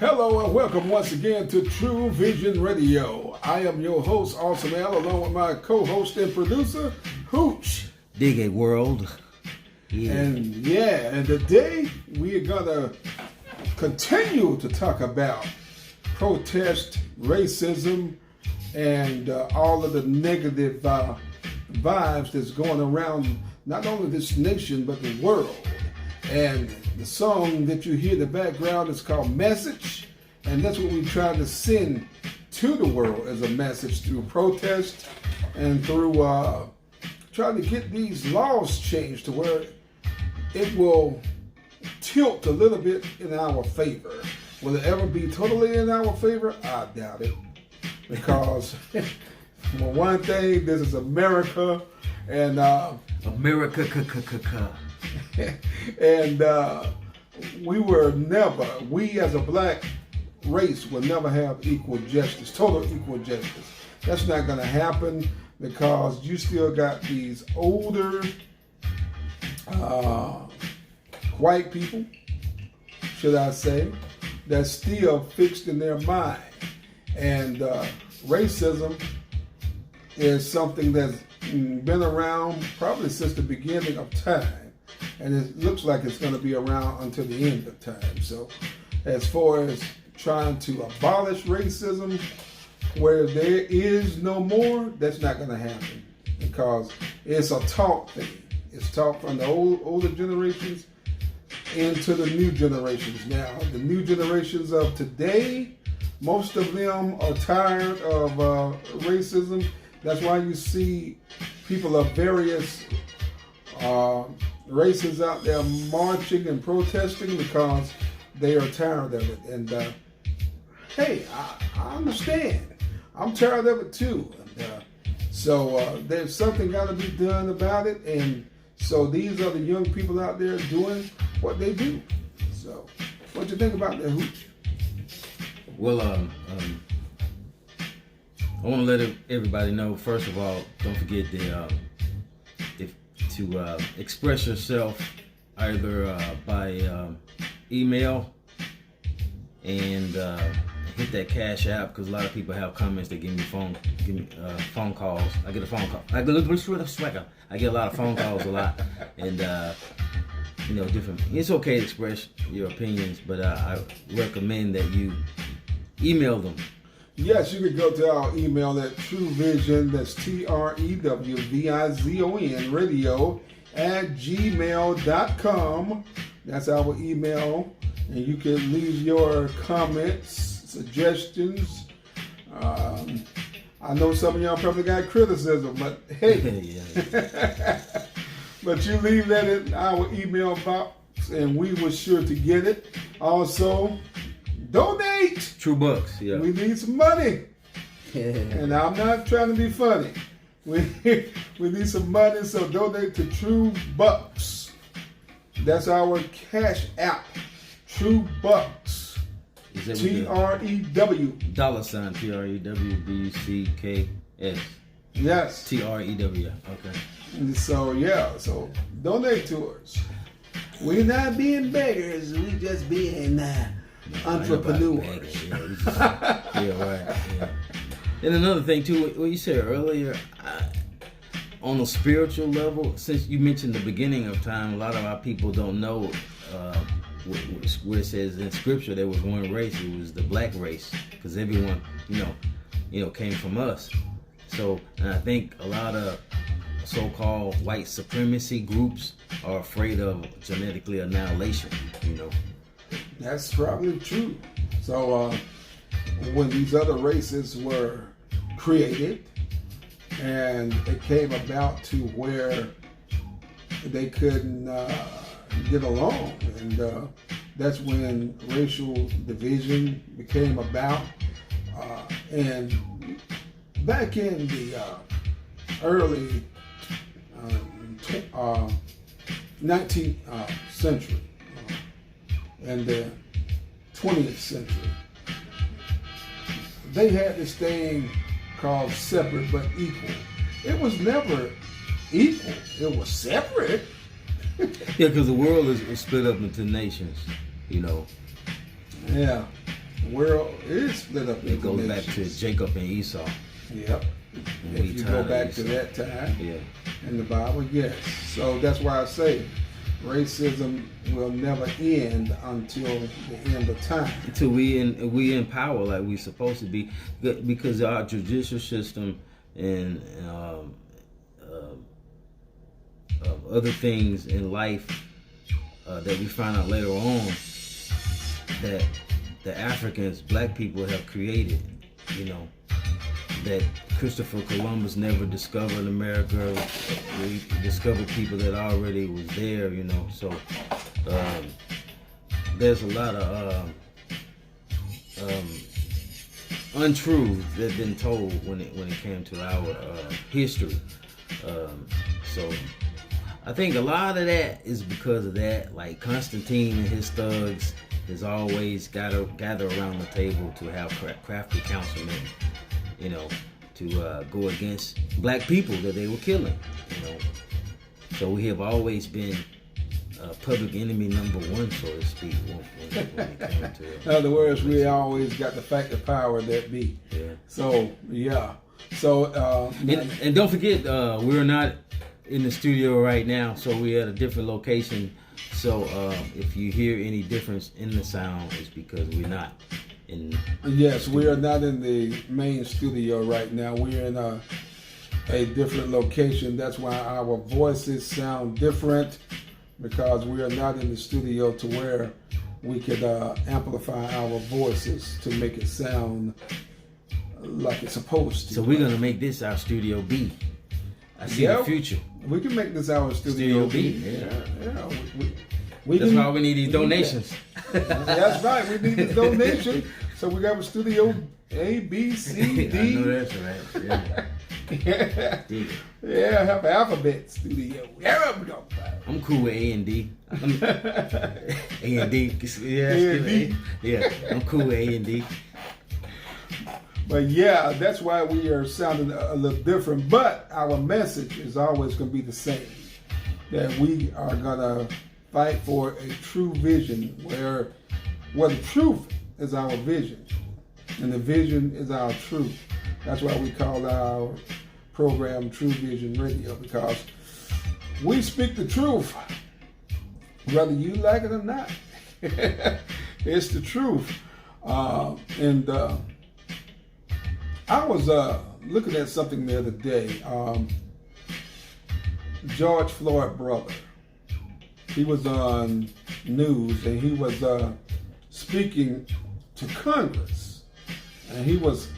Hello and welcome once again to True Vision Radio. I am your host, Awesome Al, along with my co-host and producer, Hooch. Dig a world. Yeah. And today we are gonna continue to talk about protest, racism, and all of the negative vibes that's going around not only this nation but the world. And the song that you hear in the background is called Message, and that's what we try to send to the world as a message through protest and through trying to get these laws changed to where it will tilt a little bit in our favor. Will it ever be totally in our favor? I doubt it, because for one thing, this is America, and America. and we as a black race will never have equal justice, total equal justice. That's not going to happen, because you still got these older white people, should I say, that's still fixed in their mind. And racism is something that's been around probably since the beginning of time, and it looks like it's going to be around until the end of time. So as far as trying to abolish racism where there is no more, that's not going to happen, because it's a taught thing. It's taught from the older generations into the new generations. Now, the new generations of today, most of them are tired of racism. That's why you see people of various races out there marching and protesting, because they are tired of it. And hey, I understand. I'm tired of it too. So there's something got to be done about it. And so these are the young people out there doing what they do. So what you think about that, Hooch? Well, I want to let everybody know, first of all, don't forget to express yourself either by email and hit that Cash App, because a lot of people have comments. They give me phone calls. I get a phone call. I get a lot of phone calls a lot, and different. It's okay to express your opinions, but I recommend that you email them. Yes, you can go to our email at TrueVision, that's TREWVIZON, radio @gmail.com. That's our email, and you can leave your comments, suggestions. I know some of y'all probably got criticism, but hey, but you leave that in our email box, and we were sure to get it. Also, donate. True bucks, yeah. We need some money. And I'm not trying to be funny. We need some money, so donate to True Bucks. That's our Cash App. True Bucks. TREW. $ TREWBCKS. Yes. TREW. Okay. So donate to us. We're not being beggars. We just being entrepreneurs. Yeah, right. Yeah. And another thing too, what you said earlier, on a spiritual level, since you mentioned the beginning of time, a lot of our people don't know where it says in Scripture there was one race. It was the black race, because everyone, came from us. So, and I think a lot of so-called white supremacy groups are afraid of genetically annihilation. That's probably true. So when these other races were created, and it came about to where they couldn't get along, and that's when racial division became about. And back in the early 19th century and the 20th century, they had this thing called separate but equal. It was never equal. It was separate. Yeah, because the world is split up into nations, Yeah. world is split up It into goes back to nations. Jacob and Esau. Yep. And If we you tied go to back to Esau. that time Yeah. in the Bible, yes. So that's why I say racism will never end until the end of time. Until we in power like we supposed to be, because our judicial system and other things in life that we find out later on that the Africans, black people, have created. You know, that Christopher Columbus never discovered America. We discovered people that already was there. You know, so there's a lot of untruths that been told when it came to our history. So I think a lot of that is because of that. Like Constantine and his thugs has always gather around the table to have crafty councilmen, you know, to go against black people that they were killing, you know. So we have always been public enemy number one, so to speak, when it came to it. In other words, we always got the fact of power that be. Yeah. So, yeah. So, And don't forget, we're not in the studio right now, so we're at a different location. So if you hear any difference in the sound, it's because we're not in. yes, we are not in the main studio right now. We're in a different location. That's why our voices sound different, because we are not in the studio to where we could amplify our voices to make it sound like it's supposed to. So we're gonna make this our Studio B. I see the future. We can make this our Studio B. Yeah. We That's can- why we need these we can do that. donations. That's right. We need this donation. So we got a Studio A, B, C, D. I know that's right. Yeah. Yeah. Dig it. Yeah, have an alphabet studio. Yeah, we go. I'm cool with A and D. A and D. Yeah, A and D. Yeah, I'm cool with A and D. But yeah, that's why we are sounding a little different. But our message is always going to be the same. That we are going to fight for a true vision where the truth is our vision. And the vision is our truth. That's why we call our program True Vision Radio, because we speak the truth, whether you like it or not. It's the truth. I was looking at something the other day. George Floyd brother. He was on news and he was speaking to Congress, and he was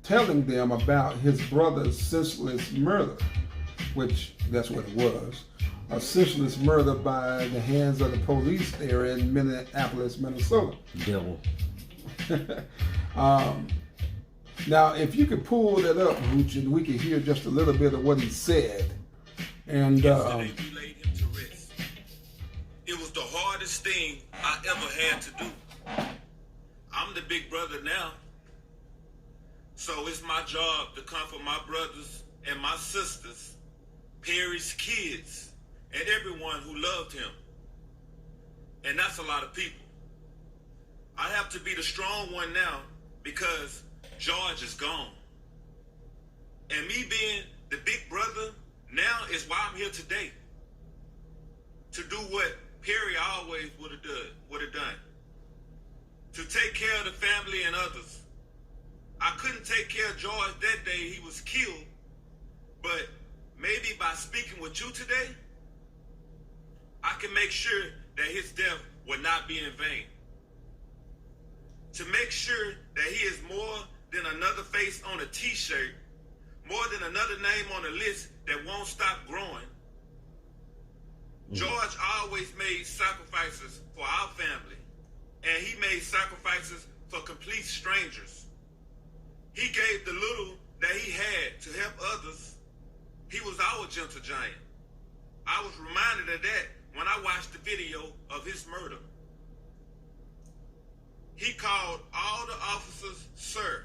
telling them about his brother's senseless murder, which that's what it was, a senseless murder by the hands of the police there in Minneapolis, Minnesota. Devil. Now, if you could pull that up, Mooch, and we could hear just a little bit of what he said. And They laid him to rest. It was the hardest thing I ever had to do. I'm the big brother now, so it's my job to comfort my brothers and my sisters, Perry's kids, and everyone who loved him. And that's a lot of people. I have to be the strong one now because George is gone. And me being the big brother now is why I'm here today. To do what Perry always would have done. To take care of the family and others. I couldn't take care of George that day he was killed, but maybe by speaking with you today, I can make sure that his death will not be in vain. To make sure that he is more than another face on a t-shirt, more than another name on a list that won't stop growing. George always made sacrifices for our family, and he made sacrifices for complete strangers. He gave the little that he had to help others. He was our gentle giant. I was reminded of that when I watched the video of his murder. He called all the officers sir.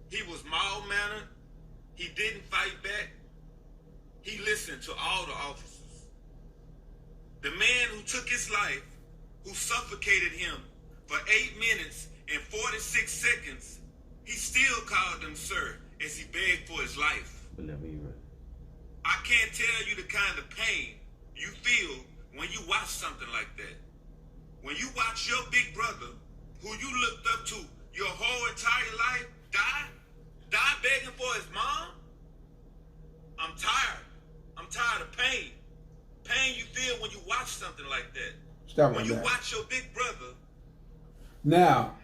He was mild-mannered. He didn't fight back. He listened to all the officers. The man who took his life, who suffocated him For 8 minutes and 46 seconds, he still called them sir as he begged for his life. Whenever you're ready. I can't tell you the kind of pain you feel when you watch something like that. When you watch your big brother, who you looked up to your whole entire life, die begging for his mom. I'm tired. I'm tired of pain. Pain you feel when you watch something like that. Stop When right you there. watch your big brother. Now,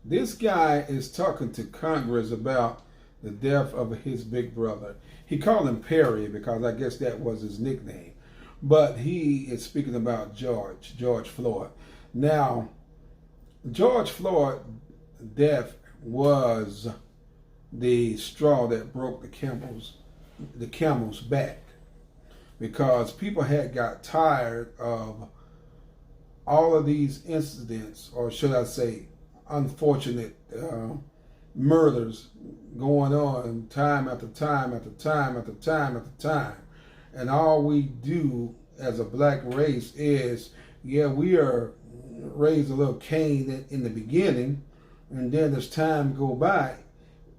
this guy is talking to Congress about the death of his big brother. He called him Perry because I guess that was his nickname. But he is speaking about George Floyd. Now, George Floyd's death was the straw that broke the camel's back, because people had got tired of all of these incidents, or should I say unfortunate murders going on time after time after time after time after time. And all we do as a black race is, we are raised a little Cain in the beginning, and then as time go by,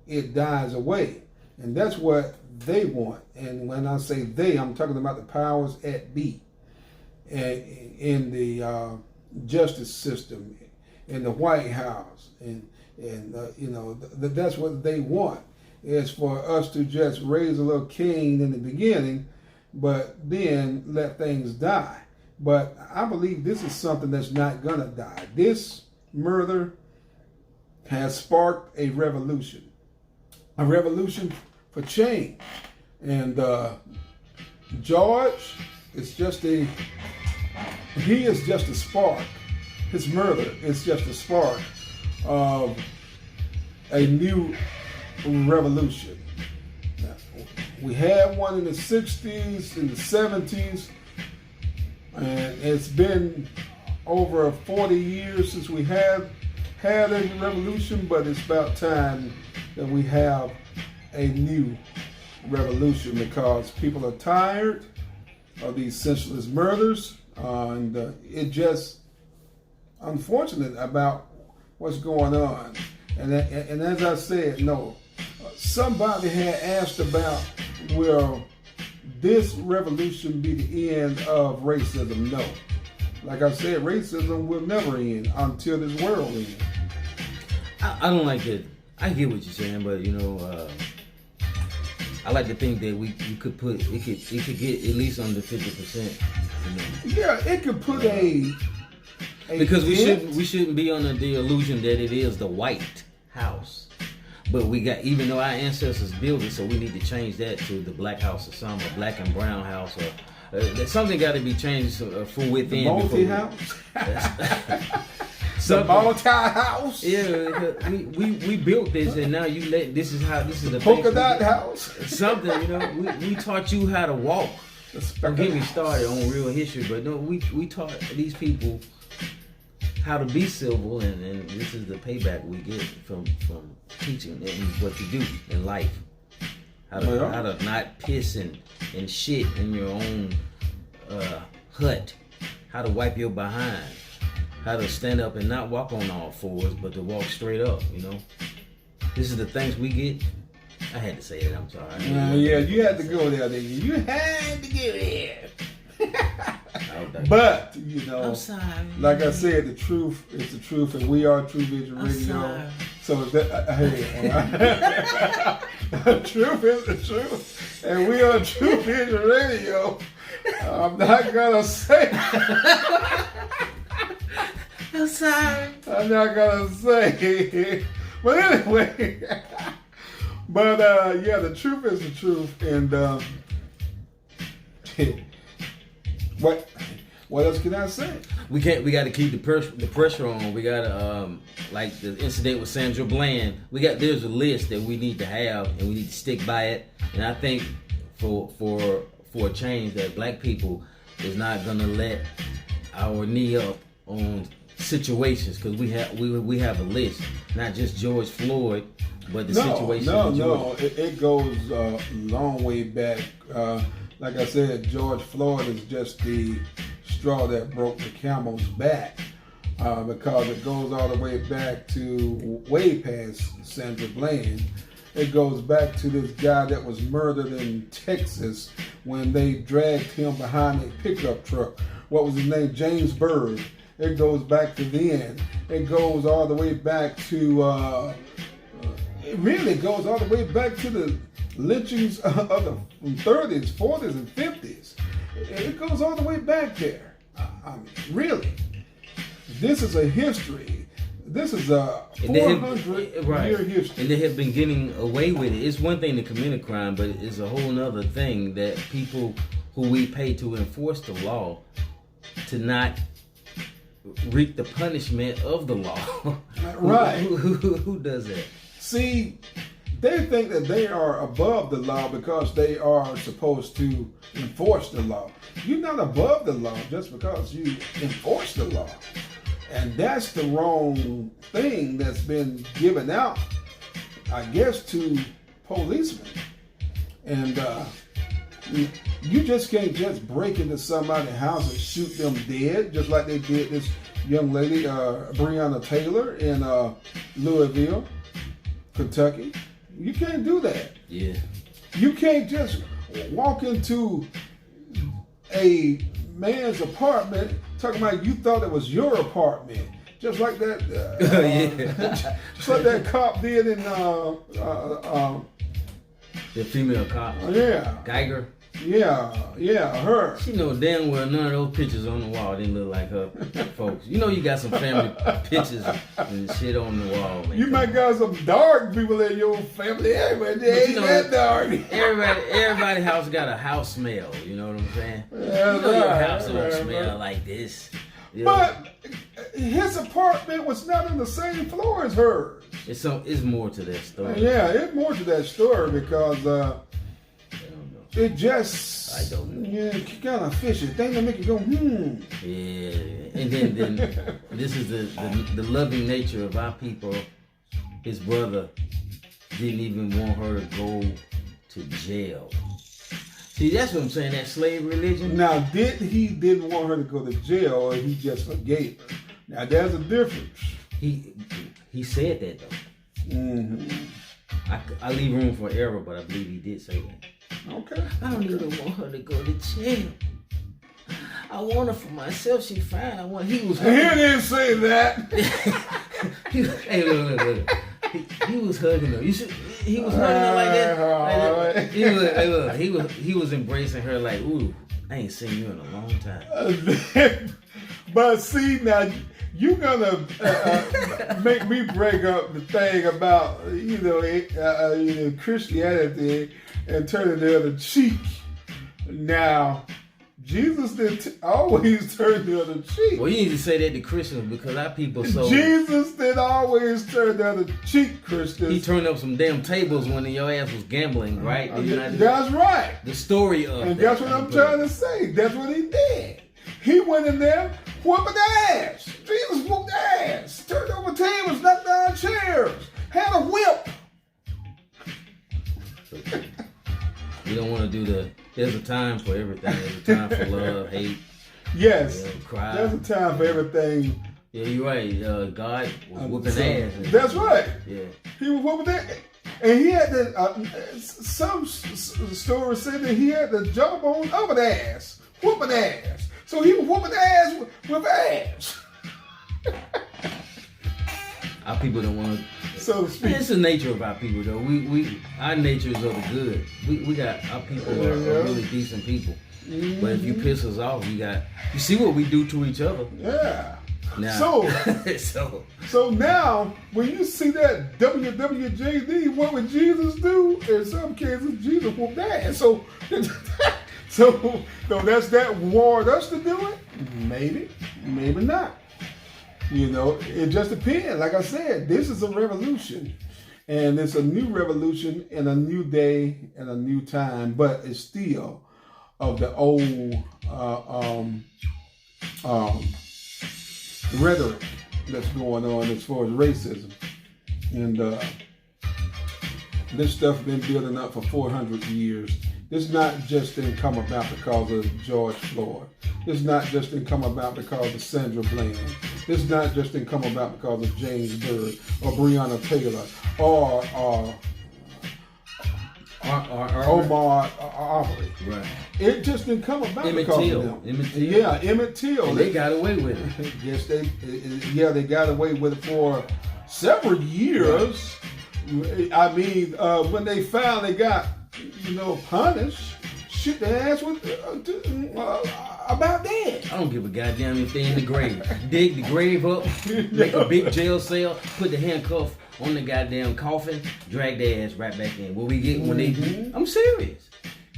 it dies away. And that's what they want. And when I say they, I'm talking about the powers that be in the justice system, in the White House, and that's what they want, is for us to just raise a little Cain in the beginning, but then let things die. But I believe this is something that's not gonna die. This murder has sparked a revolution for change. And George is just a spark. His murder is just a spark of a new revolution. Now, we had one in the 60s, in the 70s, and it's been over 40 years since we had a revolution, but it's about time that we have a new revolution, because people are tired of these senseless murders, and it just unfortunate about what's going on. And as I said, no, somebody had asked about, will this revolution be the end of racism? No. Like I said, racism will never end until this world ends. I don't like it. I get what you're saying, but I like to think that we could put it could get at least under 50%. Yeah, it could put because we shouldn't be under the illusion that it is the White House. But we got, even though our ancestors built it, so we need to change that to the Black House or something, or Black and Brown House, or something got to be changed from within. The multi-house? The multi-house? Yeah, we built this, and now this is the polka dot house? Something, we taught you how to walk. Don't get me started on real history, but no, we taught these people how to be civil, and this is the payback we get from teaching them what to do in life. How to not piss and shit in your own hut. How to wipe your behind. How to stand up and not walk on all fours, but to walk straight up, This is the things we get. I had to say it, I'm sorry. Yeah, you had to go there, didn't you? You had to go there. But, I'm sorry. Like I said, the truth is the truth, and we are True Vision Radio. So the truth is the truth, and we are True Vision Radio. I'm not gonna say. I'm sorry. I'm not gonna say. But anyway. The truth is the truth, and what else can I say? We got to keep the pressure on. We got to like the incident with Sandra Bland. There's a list that we need to have, and we need to stick by it. And I think for a change, that black people is not gonna let our knee up on situations, because we have a list, not just George Floyd, but the situation. No, it goes a long way back. Like I said, George Floyd is just the straw that broke the camel's back. because it goes all the way back to way past Sandra Bland. It goes back to this guy that was murdered in Texas when they dragged him behind a pickup truck. What was his name? James Byrd. It goes back to then. It goes all the way back to, it really goes all the way back to the lynchings of the 30s, 40s, and 50s. It goes all the way back there. I mean, really. This is a history. This is a 400-year history. And they have been getting away with it. It's one thing to commit a crime, but it's a whole other thing that people who we pay to enforce the law to not reap the punishment of the law. Right. Who does that? See, they think that they are above the law because they are supposed to enforce the law. You're not above the law just because you enforce the law. And that's the wrong thing that's been given out, I guess, to policemen. And you just can't just break into somebody's house and shoot them dead, just like they did this young lady, Breonna Taylor, in Louisville, Kentucky. You can't do that. Yeah. You can't just walk into a man's apartment talking about you thought it was your apartment, just like that. Just like that cop did in the female cop. Yeah. Geiger. Yeah, her. She know damn well none of those pictures on the wall didn't look like her folks. You know you got some family pictures and shit on the wall, man. You might got some dark people in your family, but they ain't that dark. Everybody house got a house smell. You know what I'm saying? Yeah, you know your house don't smell like this. You know? But his apartment was not on the same floor as hers. It's more to that story. Yeah, it's more to that story because it just, I don't know. Yeah, kind of fishy. Thing that make you go, Yeah, and then this is the loving nature of our people. His brother didn't even want her to go to jail. See, that's what I'm saying, that slave religion. Now, didn't want her to go to jail, or he just forgave her? Now, there's a difference. He said that, though. Mm-hmm. I leave room for error, but I believe he did say that. Okay. I don't even want her to go to jail. I want her for myself. She fine. He was. He didn't say that. Hey, look. He was hugging her. He was hugging her like that. He was embracing her like, ooh, I ain't seen you in a long time. But see, now you're gonna make me break up the thing about Christianity and turning the other cheek. Now, Jesus didn't always turn the other cheek. Well, you need to say that to Christians because our people so. Jesus didn't always turn the other cheek, Christians. He turned up some damn tables when your ass was gambling, right? That's right. The story of and that, that's what I'm trying to say. That's what he did. He went in there whooping ass. Jesus whooped ass. Turned over tables, knocked down chairs, had a whip. We don't want to do there's a time for everything. There's a time for love, hate. Yes. Cry. There's a time for everything. Yeah, you're right. God was whooping ass. That's right. Yeah. He was whooping ass. And he had to, some stories say that he had the jawbone of an ass, whooping ass. So he was whooping ass with ass. Our people don't want to. So to speak. It's the nature of our people, though. Our nature is of the good. We got our people are really decent people. Mm-hmm. But if you piss us off, you see what we do to each other. Yeah. Now, so now, when you see that WWJD, what would Jesus do? In some cases, Jesus whooped ass. So that's that warned us to do it? Maybe not. It just depends. Like I said, this is a revolution. And it's a new revolution in a new day and a new time, but it's still of the old rhetoric that's going on as far as racism. And this stuff been building up for 400 years. This not just didn't come about because of George Floyd. This not just didn't come about because of Sandra Bland. This not just didn't come about because of James Byrd or Breonna Taylor or Omar Arbery. Right. It just didn't come about Emmett because Till. of them. Emmett Till. Yeah, Emmett Till. And they got away with it. Yes, they got away with it for several years. I mean, when they finally got, punished, shit, their ass was about dead. I don't give a goddamn if they in the grave. Dig the grave up, make a big jail cell, put the handcuff on the goddamn coffin, drag their ass right back in. I'm serious.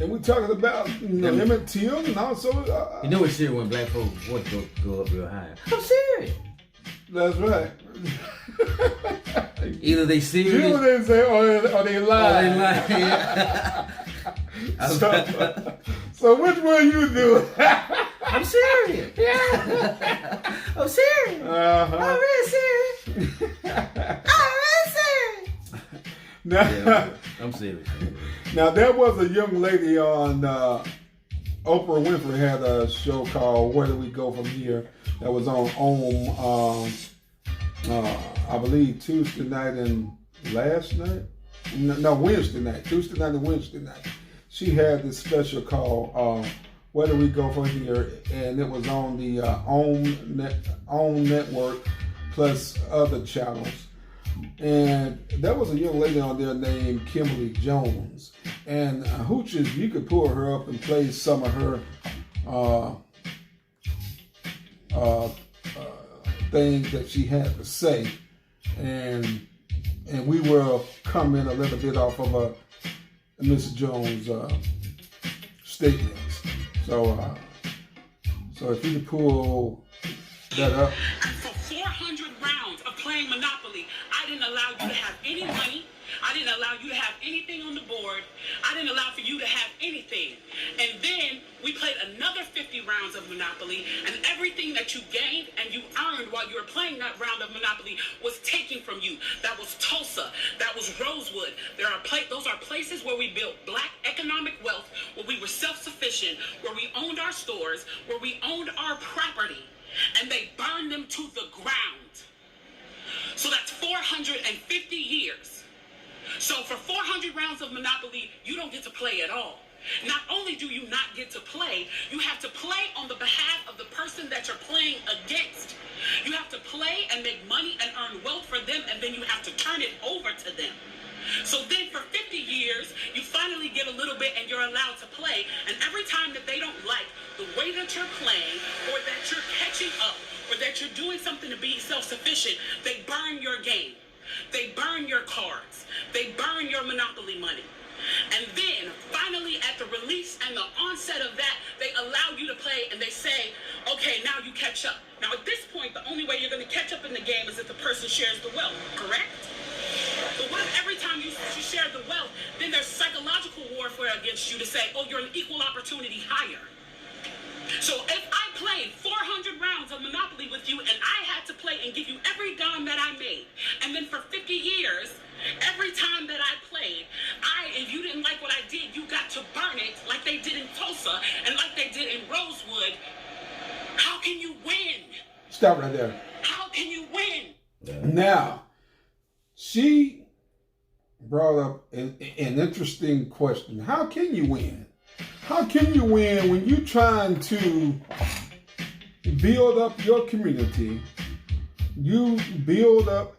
And we're talking about Emmett Till and also. It's serious when black folks want to go up real high. I'm serious. That's right. Either they serious. You know what they say, or they lie. So which one you do? I'm serious. Yeah. I'm serious. I'm really serious. I'm really serious. Now, Yeah, I'm serious. now there was a young lady on Oprah Winfrey had a show called Where Do We Go From Here that was on I believe Tuesday night and last night. No, Wednesday night. Tuesday night and Wednesday night. She had this special called Where Do We Go From Here, and it was on the OWN network plus other channels. And there was a young lady on there named Kimberly Jones. And Hooches, you could pull her up and play some of her things that she had to say. And we will comment a little bit off of Miss Jones' statements. So if you could pull that up. For 400 rounds of playing Monopoly, I didn't allow you to have any money. I didn't allow you to have anything on the board. I didn't allow for you to have anything. And then we played another 50 rounds of Monopoly, and everything that you gained and you earned while you were playing that round of Monopoly was taken from you. That was Tulsa. That was Rosewood. Those are places where we built black economic wealth, where we were self-sufficient, where we owned our stores, where we owned our property, and they burned them to the ground. So that's 450 years. So for 400 rounds of Monopoly, you don't get to play at all. Not only do you not get to play, you have to play on the behalf of the person that you're playing against. You have to play and make money and earn wealth for them, and then you have to turn it over to them. So then for 50 years, you finally get a little bit and you're allowed to play. And every time that they don't like the way that you're playing, or that you're catching up, or that you're doing something to be self-sufficient, they burn your game. They burn your cards. They burn your Monopoly money. And then, finally, at the release and the onset of that, they allow you to play and they say, okay, now you catch up. Now, at this point, the only way you're going to catch up in the game is if the person shares the wealth, correct? But what if every time you share the wealth, then there's psychological warfare against you to say, oh, you're an equal opportunity hire. So if I played 400 rounds of Monopoly with you and I had to play and give you every dime that I made, and then for 50 years, every time that I played, if you didn't like what I did, you got to burn it like they did in Tulsa and like they did in Rosewood. How can you win? Stop right there. How can you win? Now, she brought up an interesting question. How can you win? How can you win when you're trying to build up your community? You build up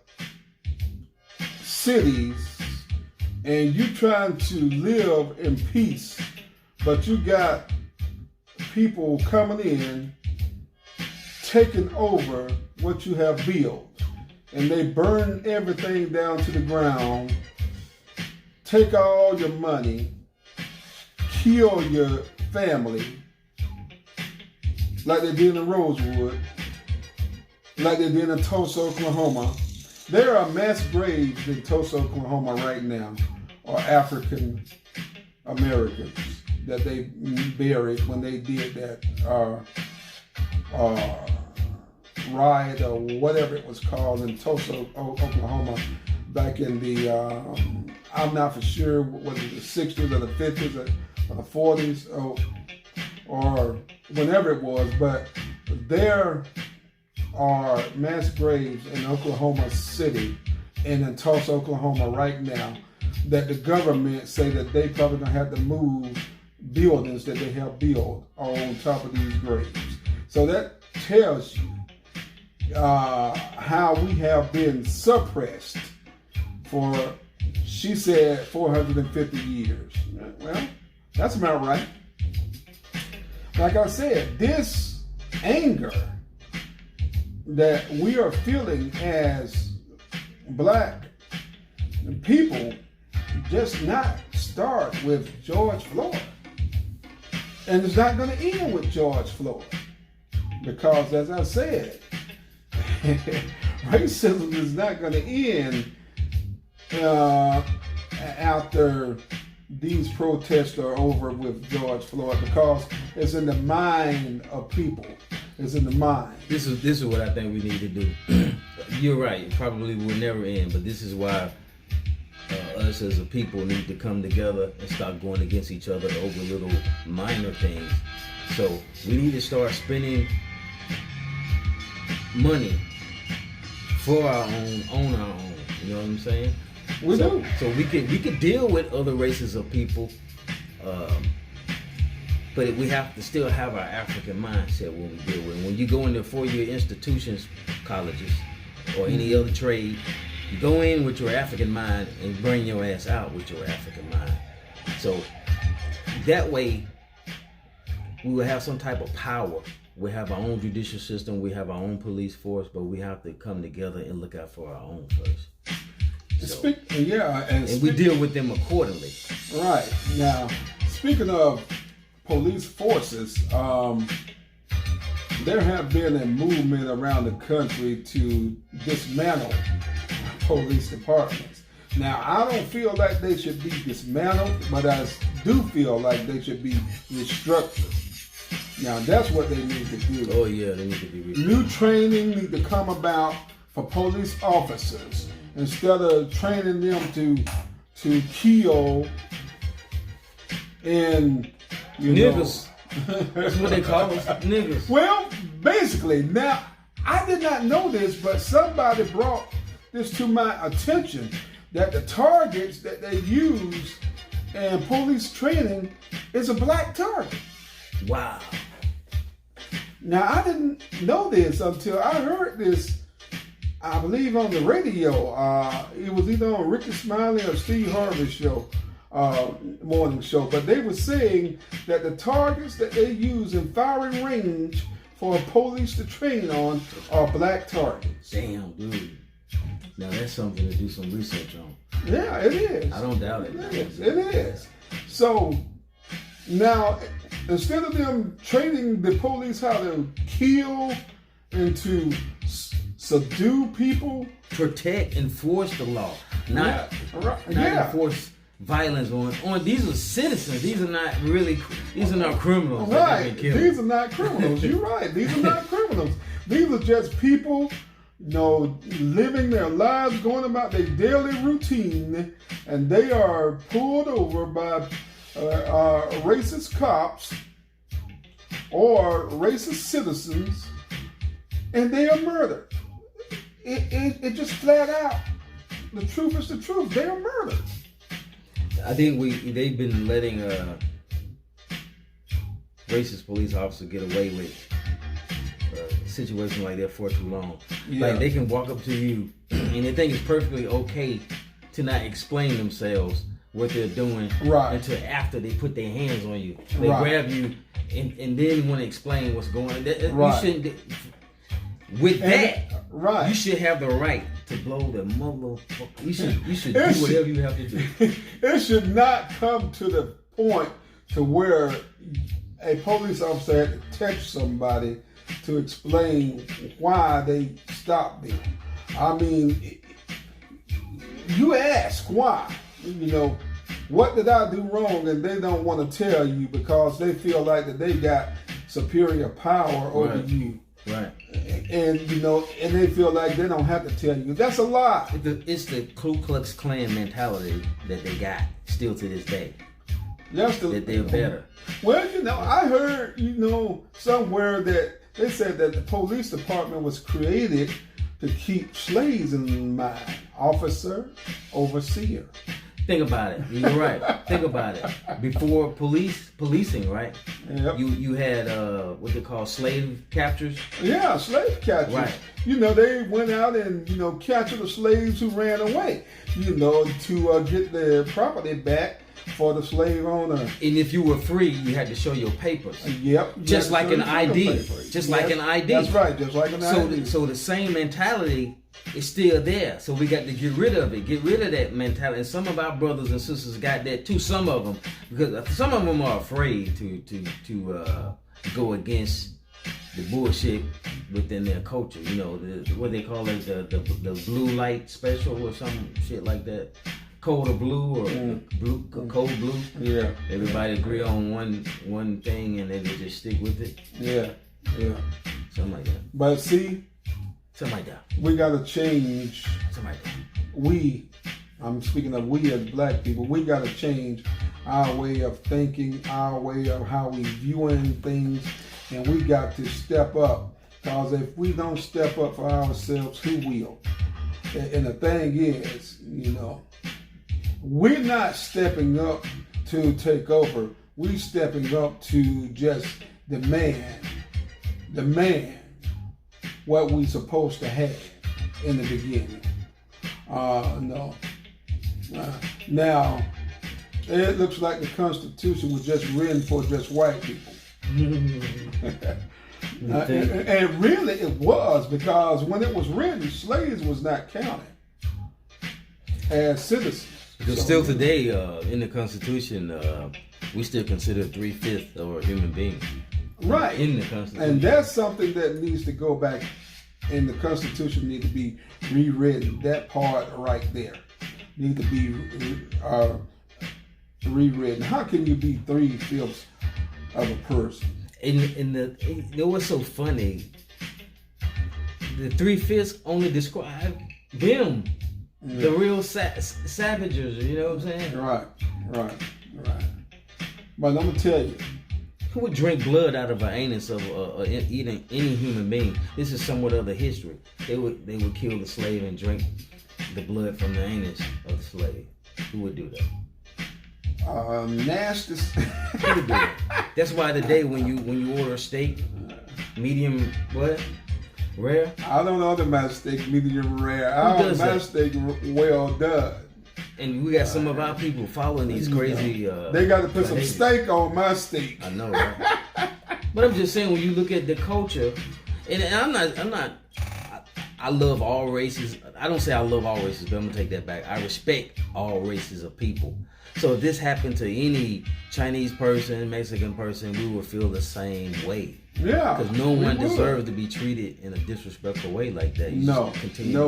cities and you trying to live in peace, but you got people coming in, taking over what you have built, and they burn everything down to the ground, take all your money, kill your family, like they did in Rosewood, like they did in Tulsa, Oklahoma. There are mass graves in Tulsa, Oklahoma right now, or African Americans that they buried when they did that riot or whatever it was called in Tulsa, Oklahoma, back in the, I'm not for sure, was it the 60s or the 50s or 40s or whenever it was, but there are mass graves in Oklahoma City and in Tulsa, Oklahoma right now that the government say that they probably gonna have to move buildings that they have built on top of these graves. So that tells you how we have been suppressed for, she said, 450 years. Well, that's about right. Like I said, this anger that we are feeling as black people just not start with George Floyd. And it's not going to end with George Floyd. Because, as I said, racism is not going to end after these protests are over with George Floyd, because it's in the mind of people. It's in the mind. This is what I think we need to do. You're right. It probably will never end, but this is why us as a people need to come together and stop going against each other over little minor things. So we need to start spending money for our own, on our own. You know what I'm saying? We do. So we could deal with other races of people, but we have to still have our African mindset when we deal with it. When you go into 4-year institutions, colleges, or any other trade, you go in with your African mind and bring your ass out with your African mind. So that way, we will have some type of power. We have our own judicial system, we have our own police force, but we have to come together and look out for our own first. So, and we deal with them accordingly. Right. Now, speaking of police forces, there have been a movement around the country to dismantle police departments. Now, I don't feel like they should be dismantled, but I do feel like they should be restructured. Now, that's what they need to do. Oh yeah, they need to be restructured. New training need to come about for police officers instead of training them to kill and niggas. That's what they call us, niggas. Well, basically, now I did not know this, but somebody brought this to my attention that the targets that they use in police training is a black target. Wow. Now, I didn't know this until I heard this, I believe, on the radio. It was either on Ricky Smiley or Steve Harvey's show, morning show. But they were saying that the targets that they use in firing range for police to train on are black targets. Damn, dude. Now that's something to do some research on. Yeah, it is. I don't doubt it. It is. So now, instead of them training the police how to kill and to subdue people, protect, enforce the law, not enforce violence on. These are citizens. These are not criminals. Right. These are not criminals. You're right. These are not criminals. These are just people, living their lives, going about their daily routine, and they are pulled over by racist cops or racist citizens, and they are murdered. It just flat out. The truth is the truth. They are murdered. I think they've been letting racist police officers get away with a situation like that for too long. Yeah. Like they can walk up to you and they think it's perfectly okay to not explain themselves what they're doing until after they put their hands on you. They grab you and then want to explain what's going on. You shouldn't. With that, you should have the right to blow the motherfucker. You should do whatever you have to do. It should not come to the point to where a police officer had to text somebody to explain why they stopped them. I mean, you ask why. What did I do wrong? And they don't want to tell you because they feel like that they got superior power over you. Right. And and they feel like they don't have to tell you. That's a lie. It's the Ku Klux Klan mentality that they got still to this day. that they're better. Well, I heard, somewhere that they said that the police department was created to keep slaves in mind. Officer, overseer. Think about it. You're right. Think about it. Before policing, right? Yep. You had what they call slave captures. Yeah, slave catchers. Right. They went out and captured the slaves who ran away. To get their property back for the slave owner. And if you were free, you had to show your papers. Yep. Just like an ID. Just like an ID. That's right. Just like an ID. So the same mentality is still there. So we got to get rid of it. Get rid of that mentality. And some of our brothers and sisters got that too. Some of them, because some of them are afraid to go against the bullshit within their culture. What they call it, the blue light special or some shit like that. Code of blue or code blue. Yeah. Everybody agree on one thing and then they just stick with it. Yeah. Something like that. But see, something like that. We gotta change. Something like that. I'm speaking of we as black people. We gotta change our way of thinking, our way of how we viewing things, and we got to step up. Because if we don't step up for ourselves, who will? And the thing is, we're not stepping up to take over. We're stepping up to just demand what we supposed to have in the beginning. No. Now, it looks like the Constitution was just written for just white people. And really it was, because when it was written, slaves was not counted as citizens. Because still today, in the Constitution, we still consider 3/5 of a human being. Right. In the Constitution. And that's something that needs to go back, and the Constitution needs to be rewritten. That part right there needs to be rewritten. How can you be 3/5 of a person? It was so funny. The 3/5 only describe them. The real savages, you know what I'm saying? Right. But I'm gonna tell you, who would drink blood out of an anus of eating any human being? This is somewhat of the history. They would kill the slave and drink the blood from the anus of the slave. Who would do that? Nasty. Who would do that? That's why today when you order a steak, medium what? Rare? I don't know my steak medium rare. I don't my steak well done. And we got some of our people following these crazy. They got to put some steak on my steak. I know, right? But I'm just saying, when you look at the culture, and I'm not. I love all races. I don't say I love all races, but I'm gonna take that back. I respect all races of people. So if this happened to any Chinese person, Mexican person, we would feel the same way. Yeah. Because no one deserves to be treated in a disrespectful way like that. No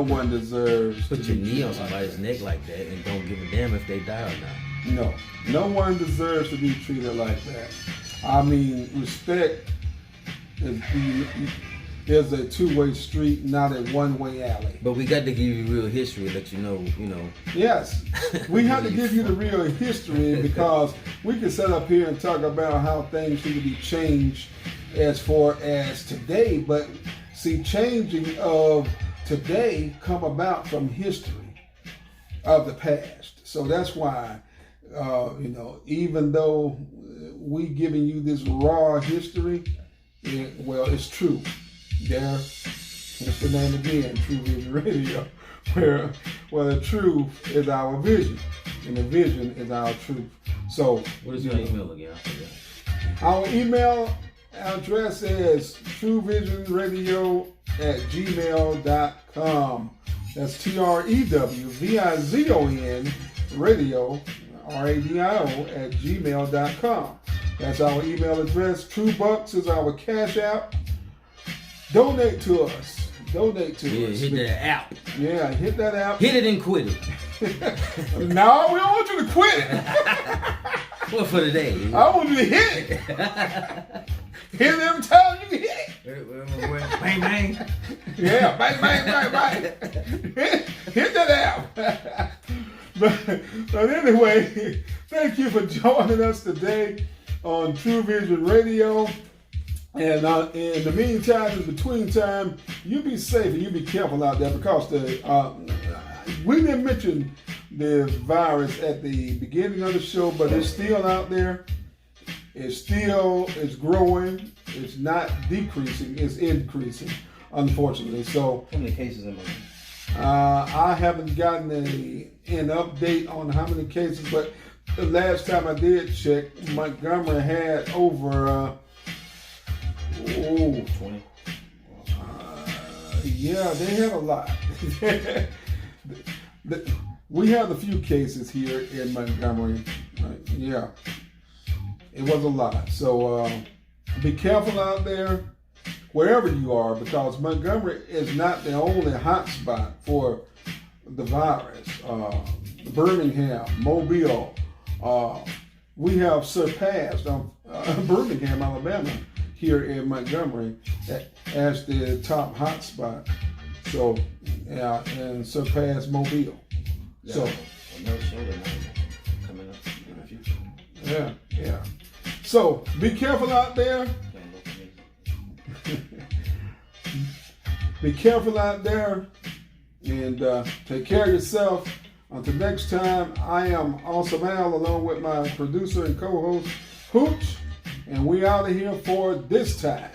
one deserves. Put your knee on somebody's neck like that and don't give a damn if they die or not. No one deserves to be treated like that. I mean, respect is a two-way street, not a one-way alley. But we got to give you real history, let you know. Yes, we have to give you the real history, because we can sit up here and talk about how things need to be changed as far as today, but see, changing of today come about from history of the past. So that's why, even though we giving you this raw history, it's true. That's the name again, True Vision Radio, where the truth is our vision, and the vision is our truth. So, what is your email again? Our email address is truevisionradio@gmail.com. That's TREWVIZON radio, RADIO @gmail.com. That's our email address. TrueBucks is our Cash App. Donate to us. Hit that app. Yeah, hit that app. Hit it and quit it. No, we don't want you to quit it. Well, for the day. I want you to hit it. Hit them telling you to hit it. Bang, bang. Yeah, bang, bang, bang, bang. Hit that app. But anyway, Thank you for joining us today on True Vision Radio. And in the meantime, in between time, you be safe and you be careful out there, because we didn't mention the virus at the beginning of the show, but it's still out there. It's growing. It's not decreasing. It's increasing, unfortunately. So How many cases am I? I haven't gotten an update on how many cases, but the last time I did check, Montgomery had over 20. yeah, they had a lot. We have a few cases here in Montgomery. Yeah, it was a lot. So be careful out there, wherever you are, because Montgomery is not the only hot spot for the virus. Birmingham, Mobile, we have surpassed Birmingham, Alabama, here in Montgomery as the top hot spot. So, yeah, and surpassed Mobile. Yeah, So, another show tonight coming up in the future. yeah. So, be careful out there. Be careful out there, and take care of yourself. Until next time, I am Awesome Al, along with my producer and co-host, Hooch, and we out of here for this time.